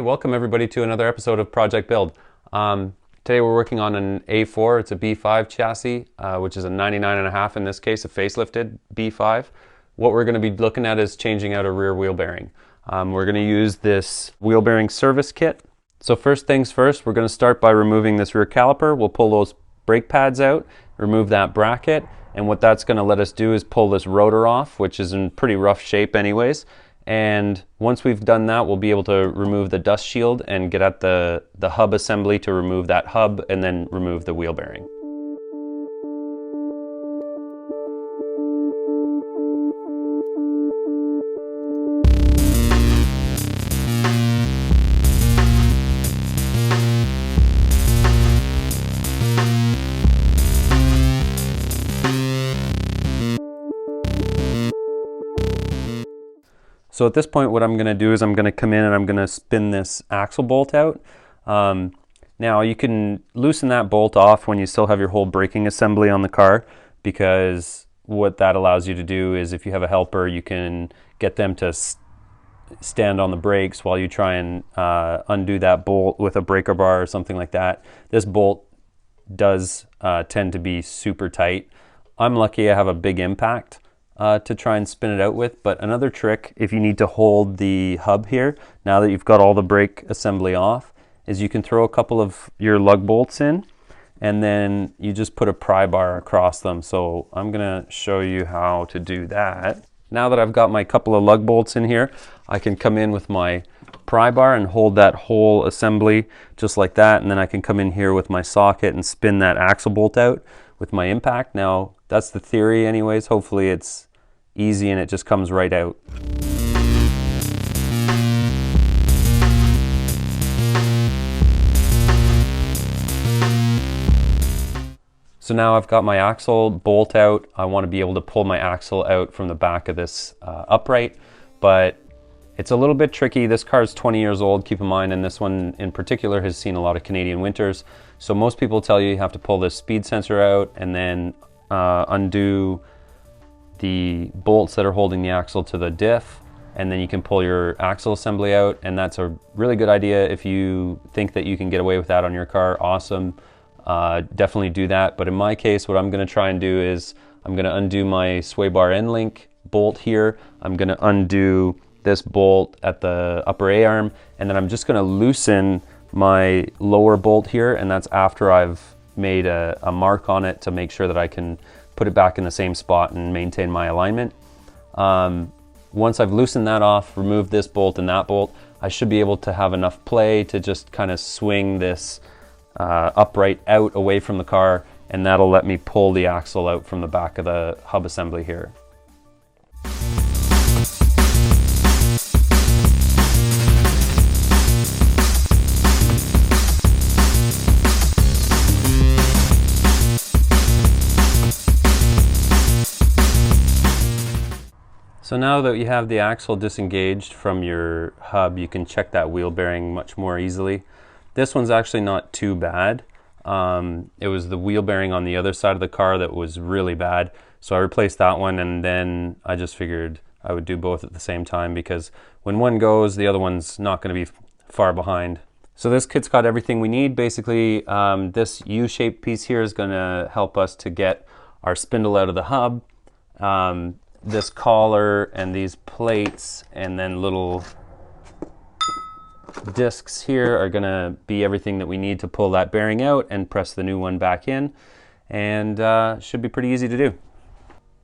welcome everybody to another episode of Project Build. Today we're working on an A4. It's a B5 chassis, which is a 99.5 in this case, a facelifted B5. What we're going to be looking at is changing out a rear wheel bearing. We're going to use this wheel bearing service kit. So first things first, we're going to start by removing this rear caliper. We'll pull those brake pads out, remove that bracket, and what that's going to let us do is pull this rotor off, which is in pretty rough shape anyways. And once we've done that, we'll be able to remove the dust shield and get at the hub assembly to remove that hub and then remove the wheel bearing. So at this point, what I'm going to do is I'm going to come in and I'm going to spin this axle bolt out. Now you can loosen that bolt off when you still have your whole braking assembly on the car, because what that allows you to do is if you have a helper, you can get them to stand on the brakes while you try and undo that bolt with a breaker bar or something like that. This bolt does tend to be super tight. I'm lucky I have a big impact to try and spin it out with, but another trick if you need to hold the hub here, now that you've got all the brake assembly off, is you can throw a couple of your lug bolts in and then you just put a pry bar across them. So I'm gonna show you how to do that. Now that I've got my couple of lug bolts in here, I can come in with my pry bar and hold that whole assembly just like that, and then I can come in here with my socket and spin that axle bolt out with my impact. Now that's the theory anyways. Hopefully it's easy and it just comes right out. So now I've got my axle bolt out. I want to be able to pull my axle out from the back of this upright, but it's a little bit tricky. This car is 20 years old, keep in mind, and this one in particular has seen a lot of Canadian winters. So most people tell you have to pull this speed sensor out and then undo the bolts that are holding the axle to the diff, and then you can pull your axle assembly out, and that's a really good idea. If you think that you can get away with that on your car, awesome. Definitely do that. But in my case, what I'm going to try and do is I'm going to undo my sway bar end link bolt here. I'm going to undo this bolt at the upper A-arm, and then I'm just going to loosen my lower bolt here, and that's after I've made a mark on it to make sure that I can put it back in the same spot and maintain my alignment. Once I've loosened that off, removed this bolt and that bolt, I should be able to have enough play to just kind of swing this upright out away from the car, and that'll let me pull the axle out from the back of the hub assembly here. So now that you have the axle disengaged from your hub, you can check that wheel bearing much more easily. This one's actually not too bad. It was the wheel bearing on the other side of the car that was really bad. So I replaced that one, and then I just figured I would do both at the same time, because when one goes, the other one's not going to be far behind. So this kit's got everything we need. Basically, this U-shaped piece here is going to help us to get our spindle out of the hub. This collar and these plates and then little discs here are gonna be everything that we need to pull that bearing out and press the new one back in, and should be pretty easy to do.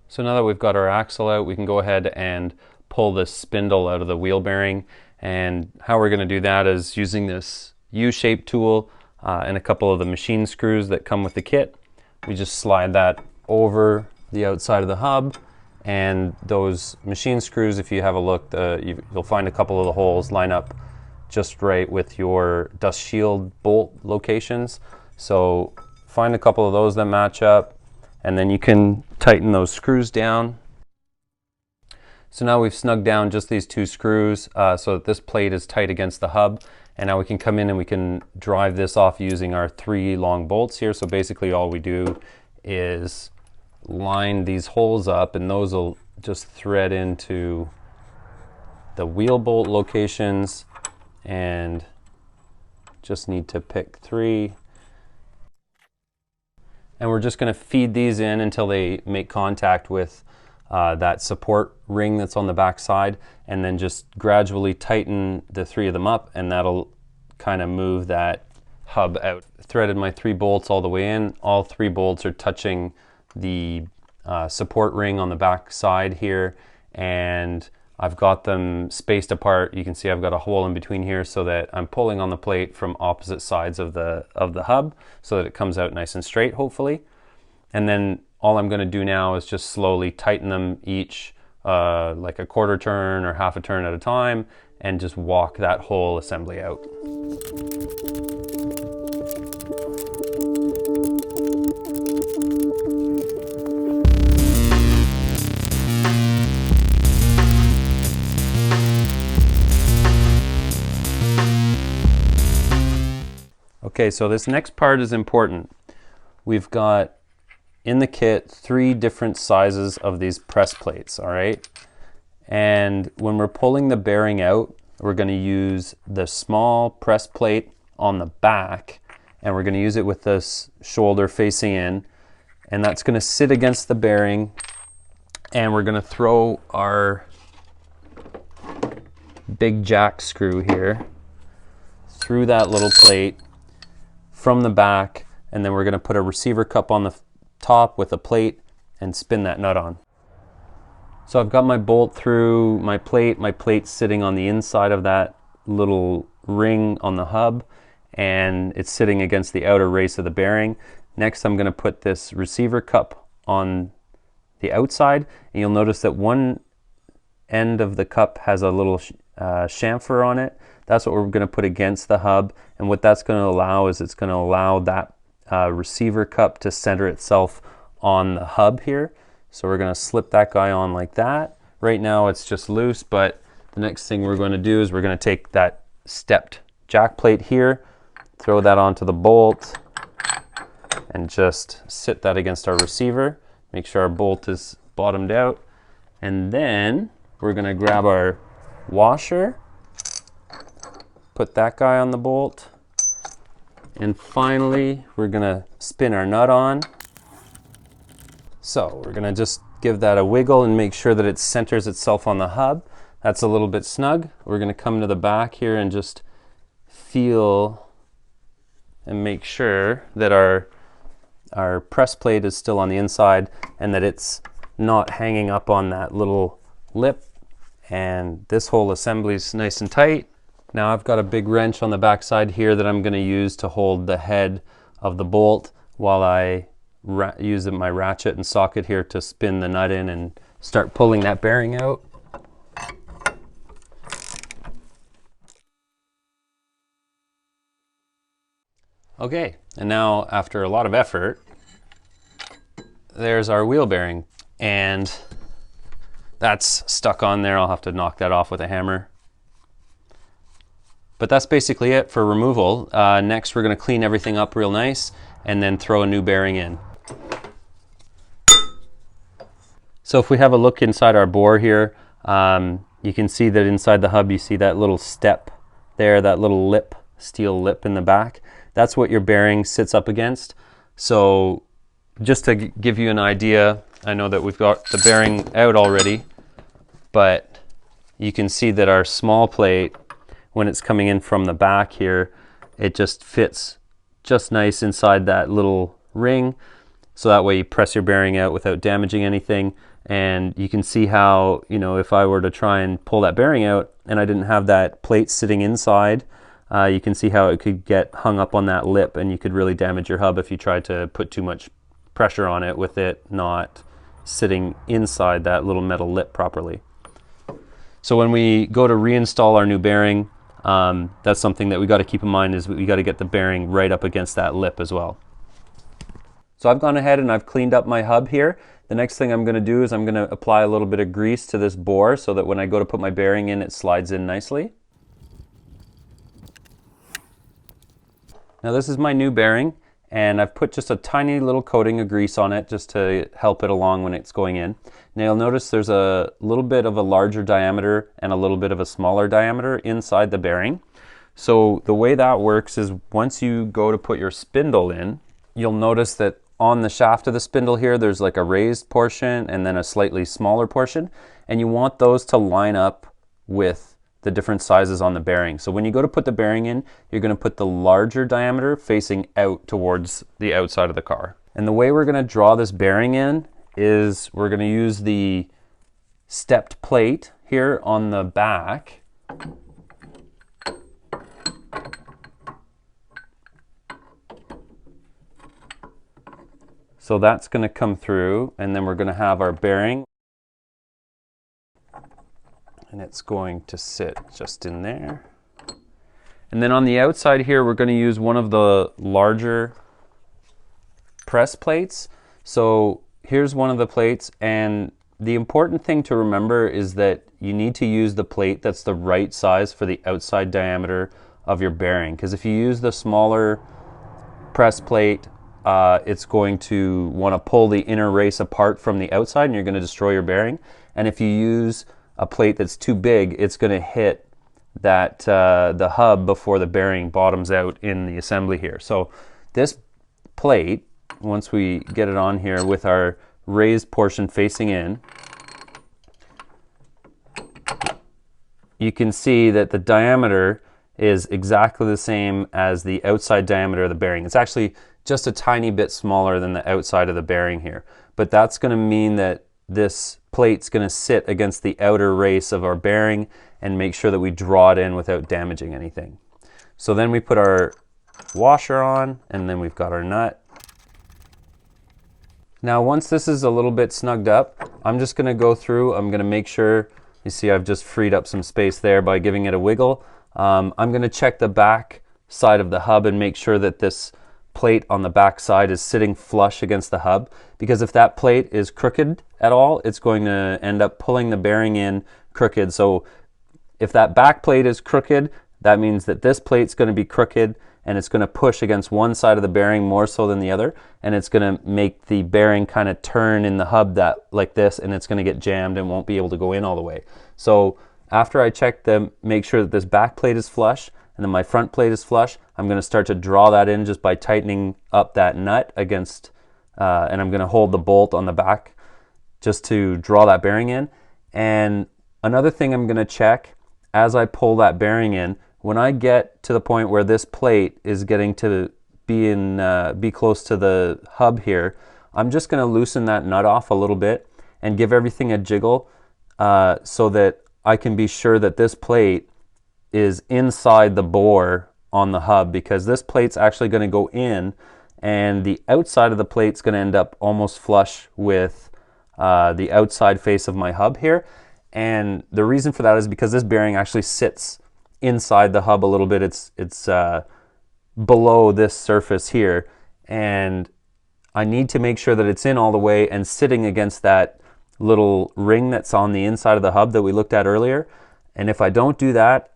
So now that we've got our axle out, we can go ahead and pull this spindle out of the wheel bearing, and how we're gonna do that is using this U-shaped tool and a couple of the machine screws that come with the kit. We just slide that over the outside of the hub, and those machine screws, if you have a look, you'll find a couple of the holes line up just right with your dust shield bolt locations. So find a couple of those that match up, and then you can tighten those screws down. So now we've snugged down just these two screws so that this plate is tight against the hub, and now we can come in and we can drive this off using our 3 long bolts here. So basically all we do is line these holes up, and those will just thread into the wheel bolt locations, and just need to pick 3. And we're just going to feed these in until they make contact with that support ring that's on the back side, and then just gradually tighten the 3 of them up, and that'll kind of move that hub out. Threaded my 3 bolts all the way in. All 3 bolts are touching the support ring on the back side here, and I've got them spaced apart. You can see I've got a hole in between here so that I'm pulling on the plate from opposite sides of the hub so that it comes out nice and straight, hopefully. And then all I'm going to do now is just slowly tighten them each like a quarter turn or half a turn at a time, and just walk that whole assembly out. Okay, so this next part is important. We've got in the kit 3 different sizes of these press plates, all right? And when we're pulling the bearing out, we're going to use the small press plate on the back, and we're going to use it with this shoulder facing in, and that's going to sit against the bearing, and we're going to throw our big jack screw here through that little plate from the back, and then we're going to put a receiver cup on the top with a plate and spin that nut on. So I've got my bolt through my plate's sitting on the inside of that little ring on the hub, and it's sitting against the outer race of the bearing. Next I'm going to put this receiver cup on the outside, and you'll notice that one end of the cup has a little chamfer on it. That's what we're going to put against the hub, and what that's going to allow is it's going to allow that receiver cup to center itself on the hub here. So we're going to slip that guy on like that. Right now it's just loose, but the next thing we're going to do is we're going to take that stepped jack plate here, throw that onto the bolt, and just sit that against our receiver. Make sure our bolt is bottomed out, and then we're going to grab our washer, put that guy on the bolt, and finally we're going to spin our nut on. So we're going to just give that a wiggle and make sure that it centers itself on the hub. That's a little bit snug. We're going to come to the back here and just feel and make sure that our press plate is still on the inside and that it's not hanging up on that little lip, and this whole assembly is nice and tight. Now I've got a big wrench on the back side here that I'm going to use to hold the head of the bolt while I use my ratchet and socket here to spin the nut in and start pulling that bearing out. Okay, and now after a lot of effort, there's our wheel bearing, and that's stuck on there. I'll have to knock that off with a hammer. But that's basically it for removal. Next we're going to clean everything up real nice and then throw a new bearing in. So if we have a look inside our bore here, you can see that inside the hub you see that little step there, that little lip, steel lip in the back. That's what your bearing sits up against. So just to give you an idea, I know that we've got the bearing out already, but you can see that our small plate, when it's coming in from the back here, it just fits just nice inside that little ring. So that way you press your bearing out without damaging anything. And you can see how, you know, if I were to try and pull that bearing out and I didn't have that plate sitting inside, you can see how it could get hung up on that lip, and you could really damage your hub if you tried to put too much pressure on it with it not sitting inside that little metal lip properly. So when we go to reinstall our new bearing, that's something that we got to keep in mind, is we got to get the bearing right up against that lip as well. So I've gone ahead and I've cleaned up my hub here. The next thing I'm going to do is I'm going to apply a little bit of grease to this bore so that when I go to put my bearing in, it slides in nicely. Now this is my new bearing, and I've put just a tiny little coating of grease on it just to help it along when it's going in. Now you'll notice there's a little bit of a larger diameter and a little bit of a smaller diameter inside the bearing. So the way that works is once you go to put your spindle in, you'll notice that on the shaft of the spindle here, there's like a raised portion and then a slightly smaller portion. And you want those to line up with the different sizes on the bearing. So when you go to put the bearing in, you're going to put the larger diameter facing out towards the outside of the car. And the way we're going to draw this bearing in is we're going to use the stepped plate here on the back. So that's going to come through, and then we're going to have our bearing. And it's going to sit just in there. And then on the outside here, we're going to use one of the larger press plates. So here's one of the plates, and the important thing to remember is that you need to use the plate that's the right size for the outside diameter of your bearing. Because if you use the smaller press plate, it's going to want to pull the inner race apart from the outside, and you're going to destroy your bearing. And if you use a plate that's too big, it's going to hit that the hub before the bearing bottoms out in the assembly here. So this plate, once we get it on here with our raised portion facing in, you can see that the diameter is exactly the same as the outside diameter of the bearing. It's actually just a tiny bit smaller than the outside of the bearing here. But that's going to mean that this plate's going to sit against the outer race of our bearing and make sure that we draw it in without damaging anything. So then we put our washer on, and then we've got our nut. Now once this is a little bit snugged up, I'm just going to go through, I'm going to make sure, you see I've just freed up some space there by giving it a wiggle. I'm going to check the back side of the hub and make sure that this plate on the back side is sitting flush against the hub, because if that plate is crooked at all, it's going to end up pulling the bearing in crooked. So if that back plate is crooked, that means that this plate's going to be crooked, and it's going to push against one side of the bearing more so than the other, and it's going to make the bearing kind of turn in the hub that like this, and it's going to get jammed and won't be able to go in all the way. So after I check them, make sure that this back plate is flush and then my front plate is flush, I'm going to start to draw that in just by tightening up that nut against, and I'm going to hold the bolt on the back just to draw that bearing in. And another thing I'm going to check as I pull that bearing in, when I get to the point where this plate is getting to be close to the hub here, I'm just going to loosen that nut off a little bit and give everything a jiggle so that I can be sure that this plate is inside the bore on the hub, because this plate's actually going to go in and the outside of the plate's going to end up almost flush with the outside face of my hub here. And the reason for that is because this bearing actually sits inside the hub a little bit. It's below this surface here, and I need to make sure that it's in all the way and sitting against that little ring that's on the inside of the hub that we looked at earlier. And if I don't do that,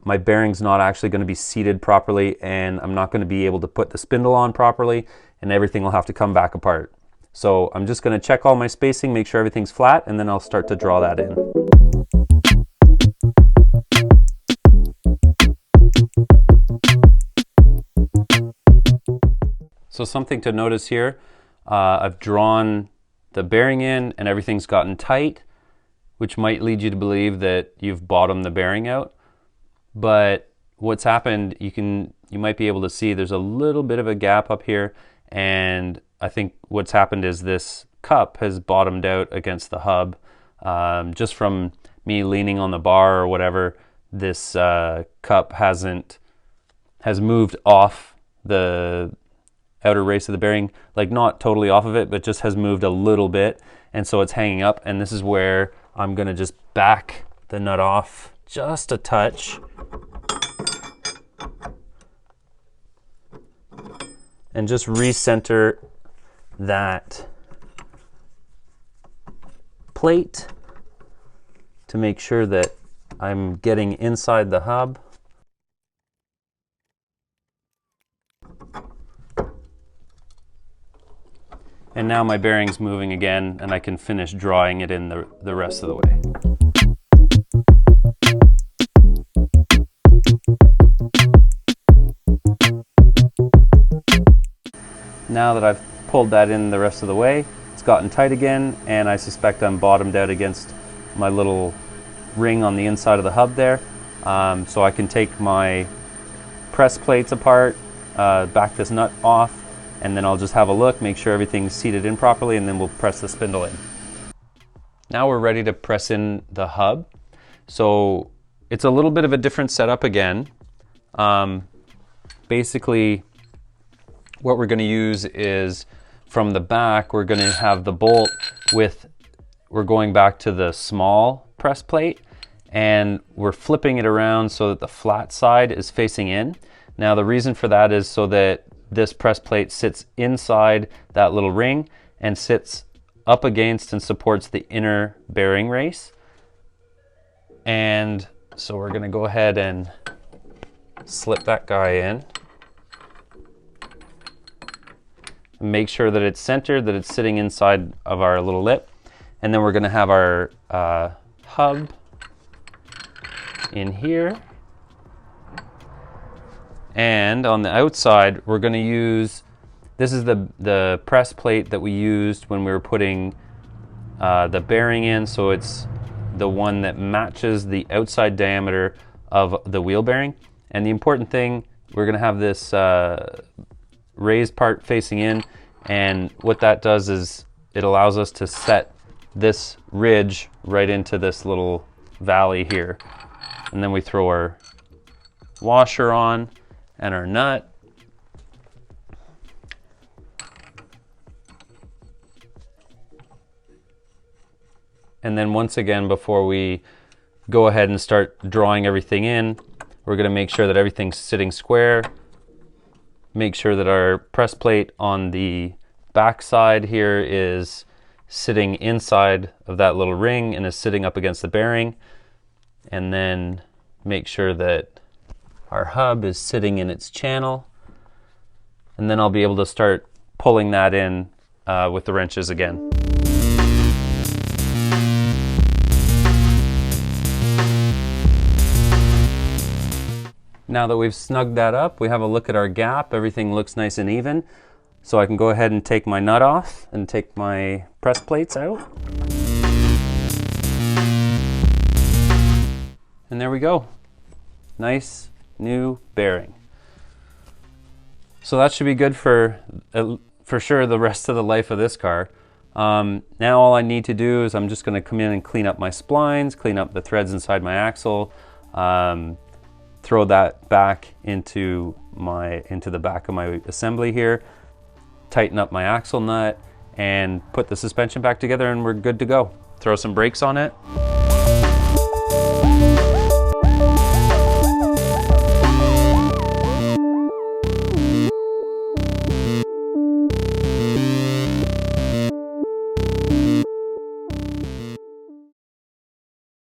my bearing's not actually going to be seated properly, and I'm not going to be able to put the spindle on properly, and everything will have to come back apart. So I'm just going to check all my spacing, make sure everything's flat, and then I'll start to draw that in. So something to notice here, I've drawn the bearing in and everything's gotten tight, which might lead you to believe that you've bottomed the bearing out. But what's happened, you might be able to see there's a little bit of a gap up here, and I think what's happened is this cup has bottomed out against the hub. Just from me leaning on the bar or whatever, this cup has moved off the outer race of the bearing, like not totally off of it, but just has moved a little bit, and so it's hanging up. And this is where I'm gonna just back the nut off just a touch and just recenter that plate to make sure that I'm getting inside the hub. And now my bearing's moving again, and I can finish drawing it in the rest of the way. Now that I've pulled that in the rest of the way, it's gotten tight again, and I suspect I'm bottomed out against my little ring on the inside of the hub there. So I can take my press plates apart, back this nut off, and then I'll just have a look, make sure everything's seated in properly, and then we'll press the spindle in. Now we're ready to press in the hub. So it's a little bit of a different setup again. Basically, what we're going to use is from the back, we're going to have the bolt we're going back to the small press plate, and we're flipping it around so that the flat side is facing in. Now the reason for that is so that this press plate sits inside that little ring and sits up against and supports the inner bearing race. And so we're going to go ahead and slip that guy in. Make sure that it's centered, that it's sitting inside of our little lip. And then we're going to have our hub in here. And on the outside, we're going to use, this is the press plate that we used when we were putting the bearing in. So it's the one that matches the outside diameter of the wheel bearing. And the important thing, we're going to have this raised part facing in, and what that does is it allows us to set this ridge right into this little valley here. And then we throw our washer on and our nut. And then once again, before we go ahead and start drawing everything in, we're going to make sure that everything's sitting square. Make sure that our press plate on the back side here is sitting inside of that little ring and is sitting up against the bearing. And then make sure that our hub is sitting in its channel. And then I'll be able to start pulling that in with the wrenches again. Now that we've snugged that up, we have a look at our gap. Everything looks nice and even. So I can go ahead and take my nut off and take my press plates out. And there we go. Nice new bearing. So that should be good for sure the rest of the life of this car. Now all I need to do is I'm just going to come in and clean up my splines, clean up the threads inside my axle, throw that back into the back of my assembly here, tighten up my axle nut, and put the suspension back together, and we're good to go. Throw some brakes on it.